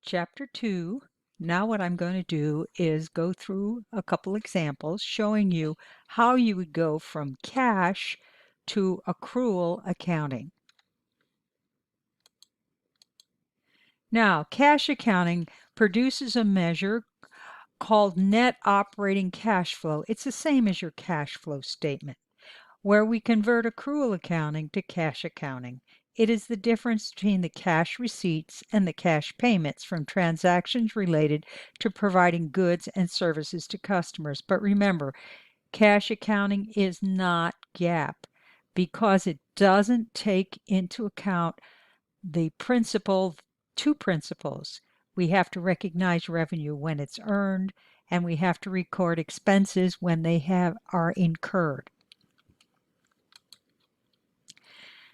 Chapter 2. Now what I'm going to do is go through a couple examples showing you how you would go from cash to accrual accounting. Now, cash accounting produces a measure called net operating cash flow. It's the same as your cash flow statement, where we convert accrual accounting to cash accounting. It is the difference between the cash receipts and the cash payments from transactions related to providing goods and services to customers. But remember, cash accounting is not GAAP because it doesn't take into account the two principles. We have to recognize revenue when it's earned, and we have to record expenses when they are incurred.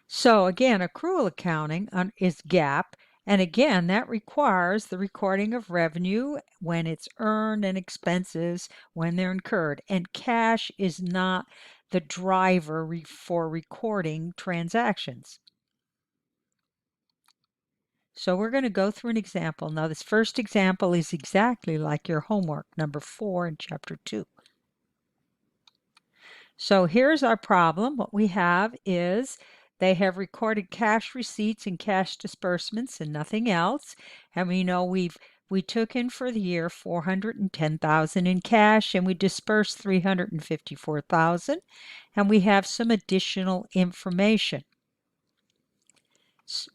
So again, accrual accounting is GAAP, and again, that requires the recording of revenue when it's earned and expenses when they're incurred. And cash is not the driver for recording transactions. So we're going to go through an example. Now, this first example is exactly like your homework, number 4 in Chapter 2. So here's our problem. What we have is they have recorded cash receipts and cash disbursements and nothing else. And we know we took in for the year $410,000 in cash and we dispersed $354,000, and we have some additional information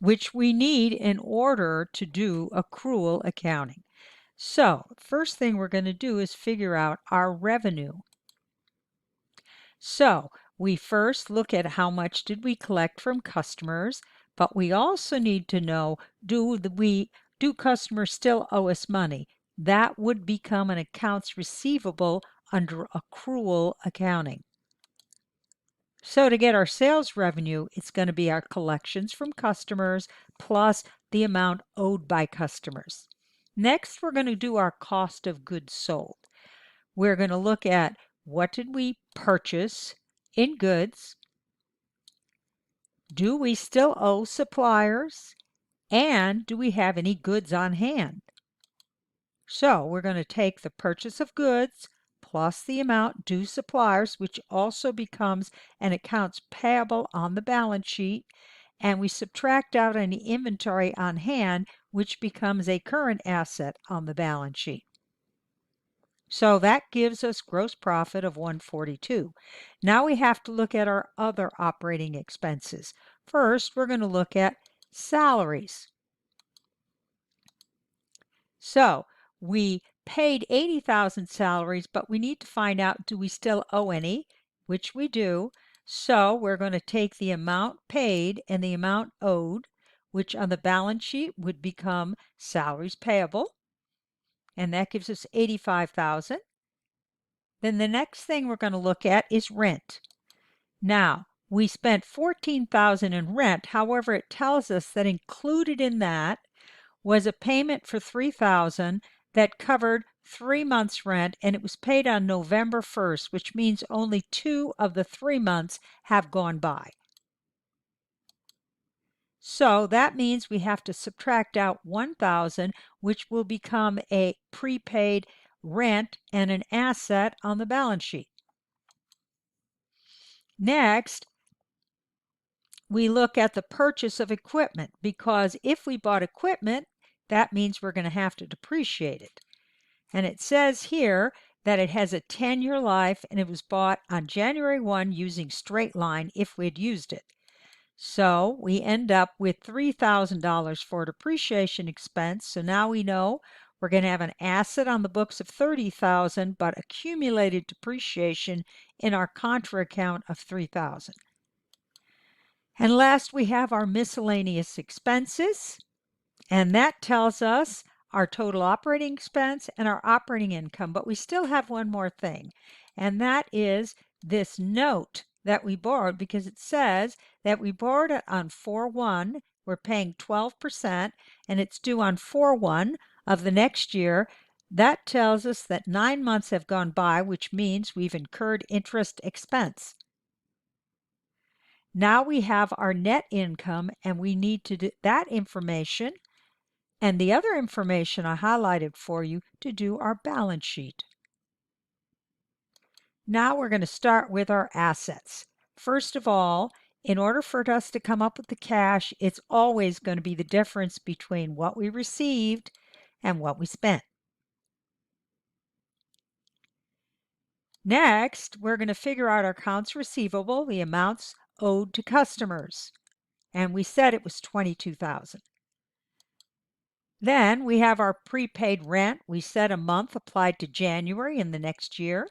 which we need in order to do accrual accounting. So, first thing we're going to do is figure out our revenue. So, we first look at how much did we collect from customers, but we also need to know, do customers still owe us money? That would become an accounts receivable under accrual accounting. So to get our sales revenue, it's going to be our collections from customers plus the amount owed by customers. Next, we're going to do our cost of goods sold. We're going to look at what did we purchase in goods, do we still owe suppliers, and do we have any goods on hand? So we're going to take the purchase of goods plus the amount due suppliers, which also becomes an accounts payable on the balance sheet, and we subtract out any inventory on hand, which becomes a current asset on the balance sheet. So that gives us gross profit of $142. Now we have to look at our other operating expenses. First, we're going to look at salaries. So we paid 80,000 salaries, but we need to find out, do we still owe any? Which we do. So we're going to take the amount paid and the amount owed, which on the balance sheet would become salaries payable, and that gives us 85,000. Then the next thing we're going to look at is rent. Now, we spent 14,000 in rent. However, it tells us that included in that was a payment for 3,000 that covered 3 months' rent, and it was paid on November 1st, which means only 2 of the 3 months have gone by. So that means we have to subtract out 1,000, which will become a prepaid rent and an asset on the balance sheet. Next, we look at the purchase of equipment, because if we bought equipment, that means we're going to have to depreciate it. And it says here that it has a 10-year life and it was bought on January 1 using straight line if we'd used it. So we end up with $3,000 for depreciation expense. So now we know we're going to have an asset on the books of $30,000, but accumulated depreciation in our contra account of $3,000. And last, we have our miscellaneous expenses, and that tells us our total operating expense and our operating income. But we still have one more thing, and that is this note that we borrowed, because it says that we borrowed it on 4/1. We're paying 12%, and it's due on 4/1 of the next year. That tells us that 9 months have gone by, which means we've incurred interest expense. Now we have our net income, and we need to do that information and the other information I highlighted for you to do our balance sheet. Now we're going to start with our assets. First of all, in order for us to come up with the cash, it's always going to be the difference between what we received and what we spent. Next, we're going to figure out our accounts receivable, the amounts owed to customers. And we said it was $22,000. Then we have our prepaid rent. We said a month applied to January in the next year.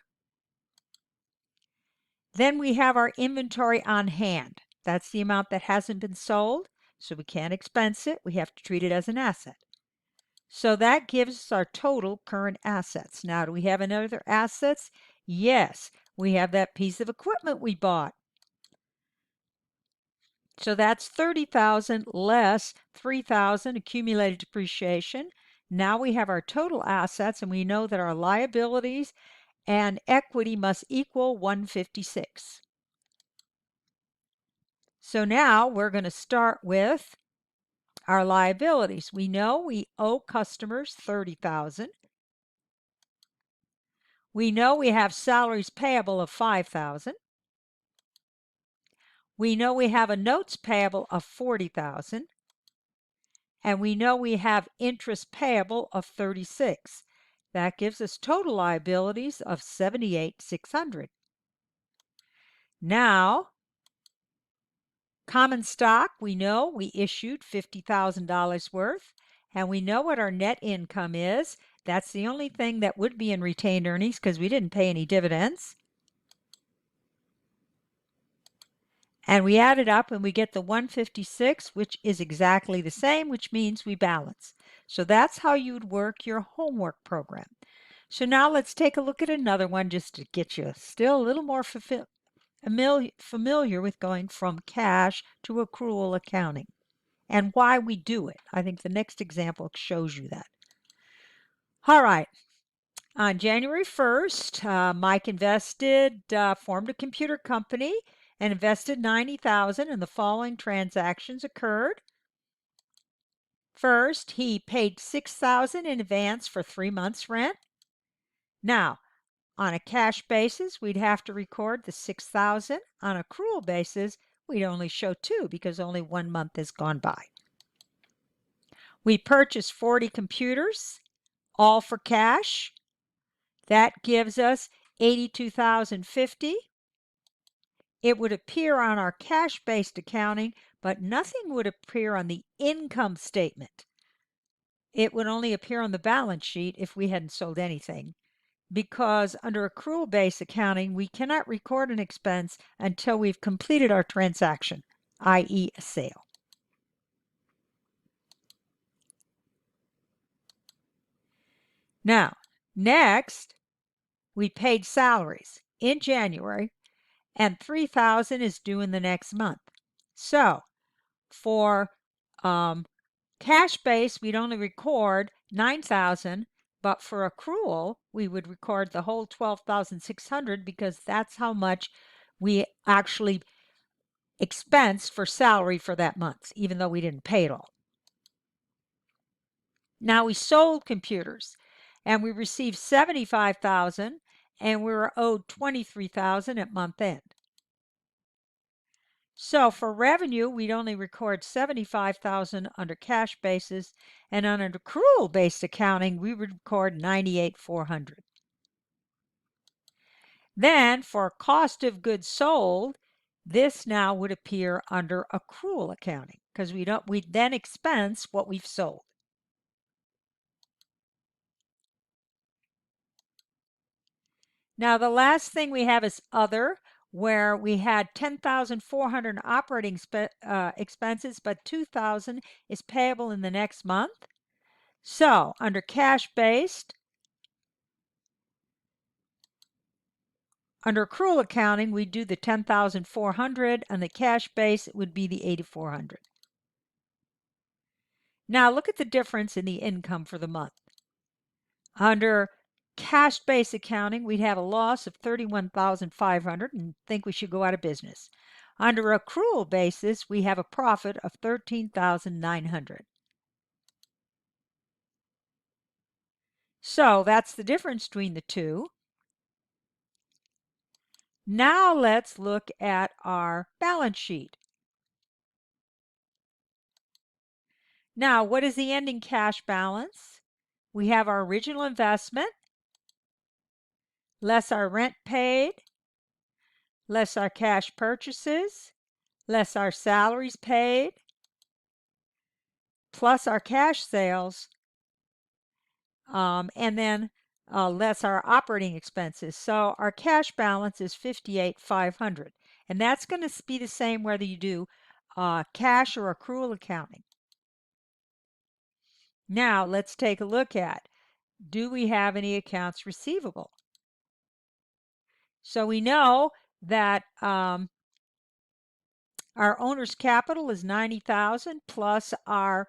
Then we have our inventory on hand. That's the amount that hasn't been sold, so we can't expense it. We have to treat it as an asset. So that gives us our total current assets. Now, do we have any other assets? Yes, we have that piece of equipment we bought. So that's $30,000 less $3,000 accumulated depreciation. Now we have our total assets, and we know that our liabilities and equity must equal 156. So now we're going to start with our liabilities. We know we owe customers $30,000. We know we have salaries payable of $5,000. We know we have a notes payable of $40,000. And we know we have interest payable of $36,000. That gives us total liabilities of $78,600. Now, common stock, we know we issued $50,000 worth, and we know what our net income is. That's the only thing that would be in retained earnings because we didn't pay any dividends. And we add it up and we get the 156, which is exactly the same, which means we balance. So that's how you would work your homework program. So now let's take a look at another one just to get you still a little more familiar with going from cash to accrual accounting and why we do it. I think the next example shows you that. All right. On January 1st, Mike formed a computer company and invested $90,000, and the following transactions occurred. First, he paid $6,000 in advance for 3 months' rent. Now, on a cash basis, we'd have to record the $6,000. On accrual basis, we'd only show 2 because only 1 month has gone by. We purchased 40 computers, all for cash. That gives us $82,050. It would appear on our cash-based accounting, but nothing would appear on the income statement. It would only appear on the balance sheet if we hadn't sold anything, because under accrual-based accounting, we cannot record an expense until we've completed our transaction, i.e. a sale. Now, next, we paid salaries in January, and $3,000 is due in the next month. So, for cash base, we'd only record $9,000, but for accrual, we would record the whole $12,600 because that's how much we actually expensed for salary for that month, even though we didn't pay it all. Now we sold computers and we received $75,000 and we were owed $23,000 at month end. So for revenue, we'd only record $75,000 under cash basis, and on an accrual-based accounting, we would record $98,400. Then for cost of goods sold, this now would appear under accrual accounting because we then expense what we've sold. Now the last thing we have is other, where we had $10,400 in operating expenses, but $2,000 is payable in the next month. So under cash-based, under accrual accounting, we do the $10,400, and the cash base it would be the $8,400. Now look at the difference in the income for the month. Under cash-based accounting, we'd have a loss of $31,500 and think we should go out of business. Under accrual basis, we have a profit of $13,900. So that's the difference between the two. Now let's look at our balance sheet. Now, what is the ending cash balance? We have our original investment, less our rent paid, less our cash purchases, less our salaries paid, plus our cash sales, and then less our operating expenses. So our cash balance is $58,500, and that's going to be the same whether you do cash or accrual accounting. Now let's take a look at, do we have any accounts receivable? So we know that our owner's capital is $90,000 plus our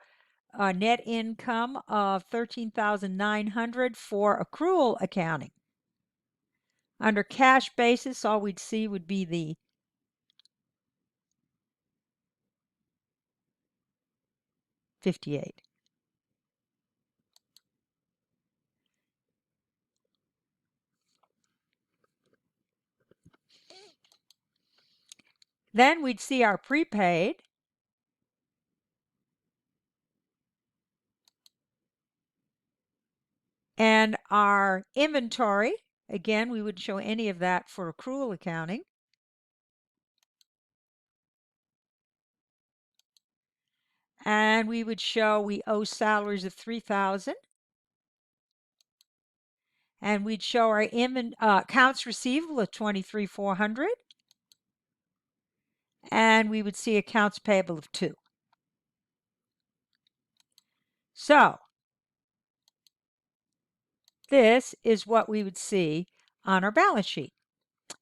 net income of $13,900 for accrual accounting. Under cash basis, all we'd see would be the $58,000. Then we'd see our prepaid, and our inventory. Again, we wouldn't show any of that for accrual accounting. And we would show we owe salaries of $3,000. And we'd show our accounts receivable of $23,400. And we would see accounts payable of $2,000. So this is what we would see on our balance sheet.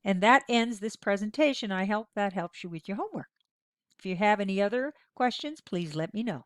And that ends this presentation. I hope that helps you with your homework. If you have any other questions, please let me know.